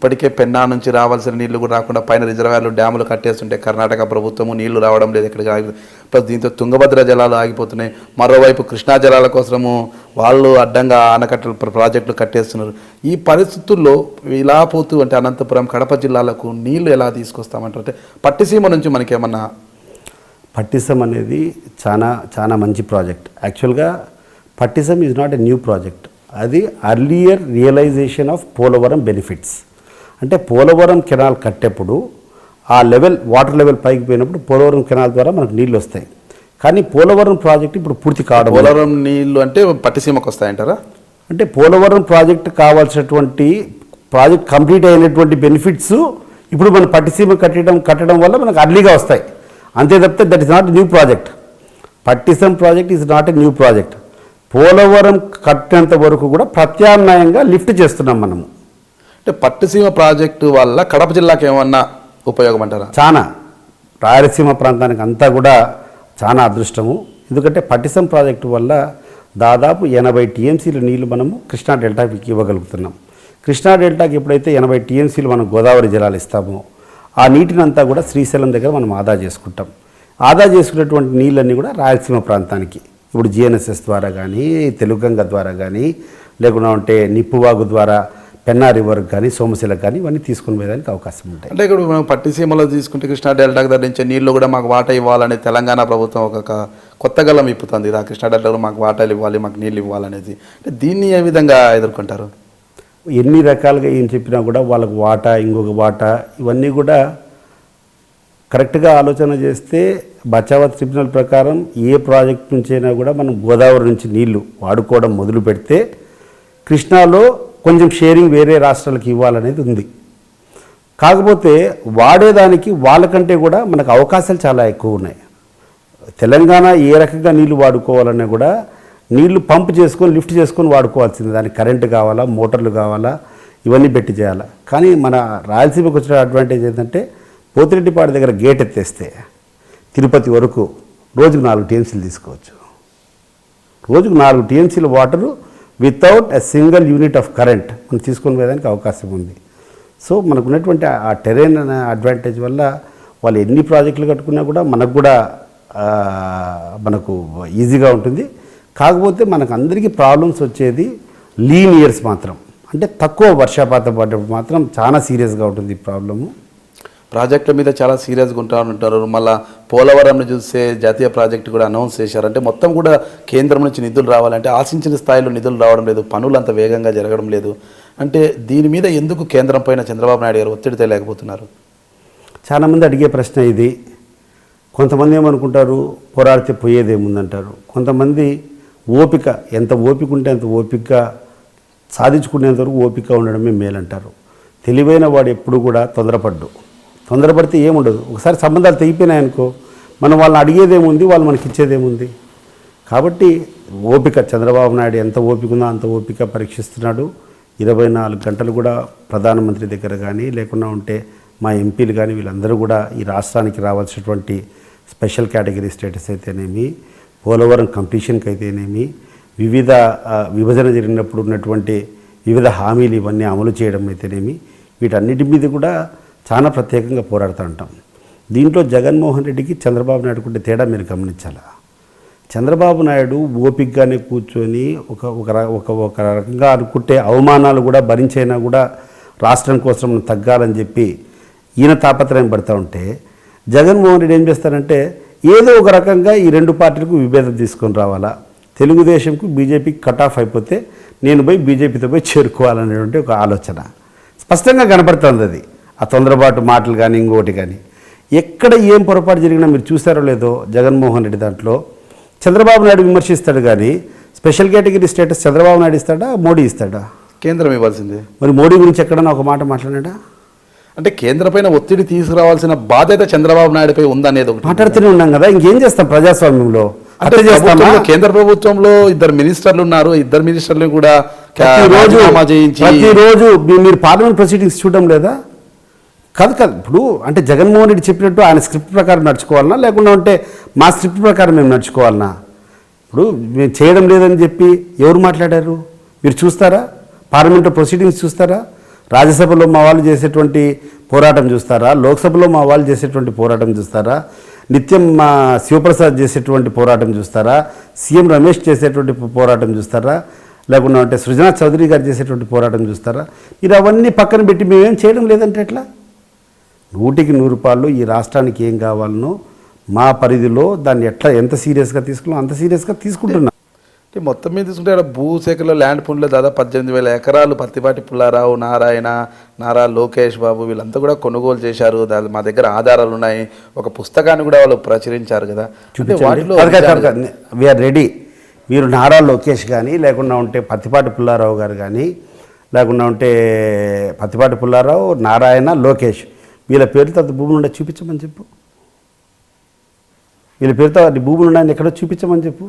ఇప్పటికే పెన్నా నుంచి రావాల్సిన నీళ్లు కూడా రాకుండా పైన రిజర్వాయర్లు డ్యాములు కట్టేస్తుంటే కర్ణాటక ప్రభుత్వము నీళ్లు రావడం లేదు ఎక్కడికి ప్లస్ దీంతో తుంగభద్ర జలాలు ఆగిపోతున్నాయి. మరోవైపు కృష్ణా జలాల కోసము వాళ్ళు అడ్డంగా ఆనకట్టలు ప్రాజెక్టులు కట్టేస్తున్నారు. ఈ పరిస్థితుల్లో ఇలా పోతూ అంటే అనంతపురం కడప జిల్లాలకు నీళ్లు ఎలా తీసుకొస్తామంటారు? అంటే పట్టిసీమ నుంచి మనకేమన్నా పట్టిసం అనేది చాలా మంచి ప్రాజెక్ట్. యాక్చువల్గా Pattiseema is not a new project. అది earlier realization of Polavaram benefits. అంటే పోలవరం కెనాల్ కట్టేప్పుడు ఆ లెవెల్ వాటర్ లెవెల్ పైకి పోయినప్పుడు పోలవరం కెనాల్ ద్వారా మనకు నీళ్ళు వస్తాయి. కానీ పోలవరం ప్రాజెక్ట్ ఇప్పుడు పూర్తి కావడం. పోలవరం నీళ్ళు అంటే పట్టిసీమకు వస్తాయంటారా? అంటే పోలవరం ప్రాజెక్ట్ కావాల్సినటువంటి ప్రాజెక్ట్ కంప్లీట్ అయినటువంటి బెనిఫిట్స్ ఇప్పుడు మన పట్టిసీమ కట్టడం వల్ల మనకు అర్లీగా వస్తాయి. అంతే తప్పితే that is not new project. Pattiseema project is not a new project. Polavaram కట్టేంత వరకు కూడా ప్రత్యామ్నాయంగా లిఫ్ట్ చేస్తున్నాం మనము. అంటే పట్టిసీమ ప్రాజెక్టు వల్ల కడప జిల్లాకి ఏమన్నా ఉపయోగం అంటారా? చాలా, రాయలసీమ ప్రాంతానికి అంతా కూడా చాలా అదృష్టము. ఎందుకంటే పట్టిసం ప్రాజెక్టు వల్ల దాదాపు 80 టీఎంసీల నీళ్లు మనము కృష్ణా డెల్టాకి ఇవ్వగలుగుతున్నాం. కృష్ణా డెల్టాకి ఎప్పుడైతే 80 టీఎంసీలు మనం గోదావరి జలాలు ఇస్తామో ఆ నీటినంతా కూడా శ్రీశైలం దగ్గర మనం ఆదా చేసుకుంటాం. ఆదా చేసుకునేటువంటి నీళ్ళన్నీ కూడా రాయలసీమ ప్రాంతానికి ఇప్పుడు జిఎన్ఎస్ఎస్ ద్వారా కానీ తెలుగంగ ద్వారా కానీ లేకుండా ఉంటే నిప్పువాగు ద్వారా పెన్నా రివర్కి కానీ సోమశిలకు కానీ ఇవన్నీ తీసుకుని పోయేదానికి అవకాశం ఉంటాయి. అంటే ఇప్పుడు మనం పట్టిసీమలో తీసుకుంటే కృష్ణా డెల్టాకు ధరించే నీళ్లు కూడా మాకు వాటా ఇవ్వాలని తెలంగాణ ప్రభుత్వం ఒక కొత్త గల్లం ఇప్పుతుంది. ఇలా కృష్ణా డెల్టాలో మాకు వాటాలు ఇవ్వాలి, మాకు నీళ్ళు ఇవ్వాలనేది. అంటే దీన్ని ఏ విధంగా ఎదుర్కొంటారు? ఎన్ని రకాలుగా ఏం చెప్పినా కూడా వాళ్ళకు వాటా ఇంకొక వాటా ఇవన్నీ కూడా కరెక్ట్గా ఆలోచన చేస్తే బచావత్ ట్రిబ్యునల్ ప్రకారం ఏ ప్రాజెక్ట్ నుంచైనా కూడా మనం గోదావరి నుంచి నీళ్లు వాడుకోవడం మొదలు పెడితే కృష్ణాలో కొంచెం షేరింగ్ వేరే రాష్ట్రాలకు ఇవ్వాలనేది ఉంది. కాకపోతే వాడేదానికి వాళ్ళకంటే కూడా మనకు అవకాశాలు చాలా ఎక్కువ ఉన్నాయి. తెలంగాణ ఏ రకంగా నీళ్లు వాడుకోవాలన్నా కూడా నీళ్లు పంప్ చేసుకొని లిఫ్ట్ చేసుకొని వాడుకోవాల్సింది. దానికి కరెంటు కావాలా, మోటార్లు కావాలా, ఇవన్నీ పెట్టి చేయాలి. కానీ మన రాయలసీమకు వచ్చిన అడ్వాంటేజ్ ఏంటంటే పోతిరెడ్డిపాడు దగ్గర గేట్ ఎత్తేస్తే తిరుపతి వరకు రోజుకు 4 టీఎంసీలు తీసుకోవచ్చు. రోజుకు 4 టీఎంసీల water without a single unit of current మనం తీసుకొని పోయేదానికి అవకాశం ఉంది. సో మనకు ఉన్నటువంటి ఆ టెరెన్ అనే అడ్వాంటేజ్ వల్ల వాళ్ళు ఎన్ని ప్రాజెక్టులు కట్టుకున్నా కూడా మనకు ఈజీగా ఉంటుంది. కాకపోతే మనకు అందరికీ ప్రాబ్లమ్స్ వచ్చేది లీన్ ఇయర్స్ మాత్రం, అంటే తక్కువ వర్షపాతం పడ్డప్పుడు మాత్రం చాలా సీరియస్గా ఉంటుంది ఈ ప్రాబ్లము. ప్రాజెక్టుల మీద చాలా సీరియస్గా ఉంటారు. మళ్ళీ పోలవరంని చూస్తే జాతీయ ప్రాజెక్టు కూడా అనౌన్స్ చేశారు. అంటే మొత్తం కూడా కేంద్రం నుంచి నిధులు రావాలంటే ఆశించిన స్థాయిలో నిధులు రావడం లేదు, పనులు అంత వేగంగా జరగడం లేదు. అంటే దీని మీద ఎందుకు కేంద్రం పైన చంద్రబాబు నాయుడు గారు ఒత్తిడి తేలేకపోతున్నారు? చాలామంది అడిగే ప్రశ్న ఇది. కొంతమంది ఏమనుకుంటారు, పోరాడితే పోయేదేముందంటారు. కొంతమంది ఓపిక, ఎంత ఓపిక ఉంటే అంత ఓపికగా సాధించుకునేంత వరకు ఓపిక ఉండడమే మేలంటారు. తెలివైన వాడు ఎప్పుడు కూడా తొందరపడితే ఏముండదు. ఒకసారి సంబంధాలు తెగిపోయినాయనుకో మనం వాళ్ళని అడిగేదేముంది, వాళ్ళు మనకి ఇచ్చేదేముంది. కాబట్టి ఓపిక, చంద్రబాబు నాయుడు ఎంత ఓపిక ఉందో అంత ఓపిక పరీక్షిస్తున్నాడు. 24 గంటలు కూడా ప్రధానమంత్రి దగ్గర కానీ లేకుండా ఉంటే మా ఎంపీలు కానీ వీళ్ళందరూ కూడా ఈ రాష్ట్రానికి రావాల్సినటువంటి స్పెషల్ కేటగిరీ స్టేటస్ అయితేనేమి, పోలవరం కంప్లీషన్కి అయితేనేమి, విభజన జరిగినప్పుడు ఉన్నటువంటి వివిధ హామీలు ఇవన్నీ అమలు చేయడం అయితేనేమి, వీటన్నిటి మీద కూడా చాలా ప్రత్యేకంగా పోరాడుతూ ఉంటాం. దీంట్లో జగన్మోహన్ రెడ్డికి చంద్రబాబు నాయుడు ఉండే తేడా మీరు గమనించాలా. చంద్రబాబు నాయుడు ఓపికగానే కూర్చొని ఒక రకంగా అనుకుంటే అవమానాలు కూడా భరించైనా కూడా రాష్ట్రం కోసం తగ్గాలని చెప్పి ఈయన తాపత్రయం పడుతూ ఉంటే, జగన్మోహన్ రెడ్డి ఏం చేస్తారంటే ఏదో ఒక రకంగా ఈ 2 పార్టీలకు విభేదం తీసుకొని రావాలా, తెలుగుదేశంకు బీజేపీకి కట్ ఆఫ్ అయిపోతే నేను పోయి బీజేపీతో పోయి చేరుకోవాలనేటువంటి ఒక ఆలోచన స్పష్టంగా కనపడుతుంది. అది ఆ తొందరపాటు మాటలు కానీ ఇంకోటి కానీ ఎక్కడ ఏం పొరపాటు జరిగినా మీరు చూసారో లేదో జగన్మోహన్ రెడ్డి దాంట్లో చంద్రబాబు నాయుడు విమర్శిస్తాడు కానీ special category status Chandrababu Naidu ఇస్తాడా, మోడీ ఇస్తాడా? కేంద్రం ఇవ్వాల్సిందే. మరి మోడీ గురించి ఎక్కడన్నా ఒక మాట మాట్లాడాడా? అంటే కేంద్ర పైన ఒత్తిడి తీసుకురావాల్సిన బాధ్యత చంద్రబాబు నాయుడుపై ఉందనేది మాట్లాడుతూనే ఉన్నాం కదా. ఇంకేం చేస్తాం ప్రజాస్వామ్యంలో? అంటే కేంద్ర ప్రభుత్వంలో 2 మినిస్టర్లు ఉన్నారు. 2 మినిస్టర్లు కూడా ప్రతిరోజు మీరు పార్లమెంట్ ప్రొసీడింగ్స్ చూడడం లేదా? కాదు. ఇప్పుడు అంటే జగన్మోహన్ రెడ్డి చెప్పినట్టు ఆయన స్క్రిప్ట్ ప్రకారం నడుచుకోవాలన్నా, లేకుండా ఉంటే మా స్క్రిప్ట్ ప్రకారం మేము నడుచుకోవాలన్నా? ఇప్పుడు మేము చేయడం లేదని చెప్పి ఎవరు మాట్లాడారు? మీరు చూస్తారా? పార్లమెంట్లో ప్రొసీడింగ్స్ చూస్తారా? రాజ్యసభలో మా వాళ్ళు చేసేటువంటి పోరాటం చూస్తారా? లోక్సభలో మా వాళ్ళు చేసేటువంటి పోరాటం చూస్తారా? నిత్యం మా శివప్రసాద్ చేసేటువంటి పోరాటం చూస్తారా? సీఎం రమేష్ చేసేటువంటి పోరాటం చూస్తారా? లేకుండా అంటే సృజనా చౌదరి గారు చేసేటువంటి పోరాటం చూస్తారా? మీరు అవన్నీ పక్కన పెట్టి మేమేం చేయడం లేదంటే ఎట్లా? 100కి 100 రూపాయలు ఈ రాష్ట్రానికి ఏం కావాలనో మా పరిధిలో దాన్ని ఎట్లా ఎంత సీరియస్గా తీసుకున్నాం అంత సీరియస్గా తీసుకుంటున్నాం. అంటే మొత్తం మీద తీసుకుంటే ఇక్కడ భూసేకలో ల్యాండ్ పుండ్లో దాదాపు 18,000 ఎకరాలు పత్తిపాటి పుల్లారావు, నారాయణ, నారా లోకేష్ బాబు వీళ్ళంతా కూడా కొనుగోలు చేశారు. మా దగ్గర ఆధారాలు ఉన్నాయి. ఒక పుస్తకాన్ని కూడా వాళ్ళు ప్రచురించారు కదా. We're ready. మీరు నారా లోకేష్ కానీ లేకుండా ఉంటే పత్తిపాటి పుల్లారావు గారు కానీ లేకుండా ఉంటే పత్తిపాటి పుల్లారావు, నారాయణ, లోకేష్ వీళ్ళ పేరుతో అంత భూములు ఉండే చూపించమని చెప్పు. వీళ్ళ పేరుతో అది భూములు ఉన్నాయని ఎక్కడో చూపించమని చెప్పు.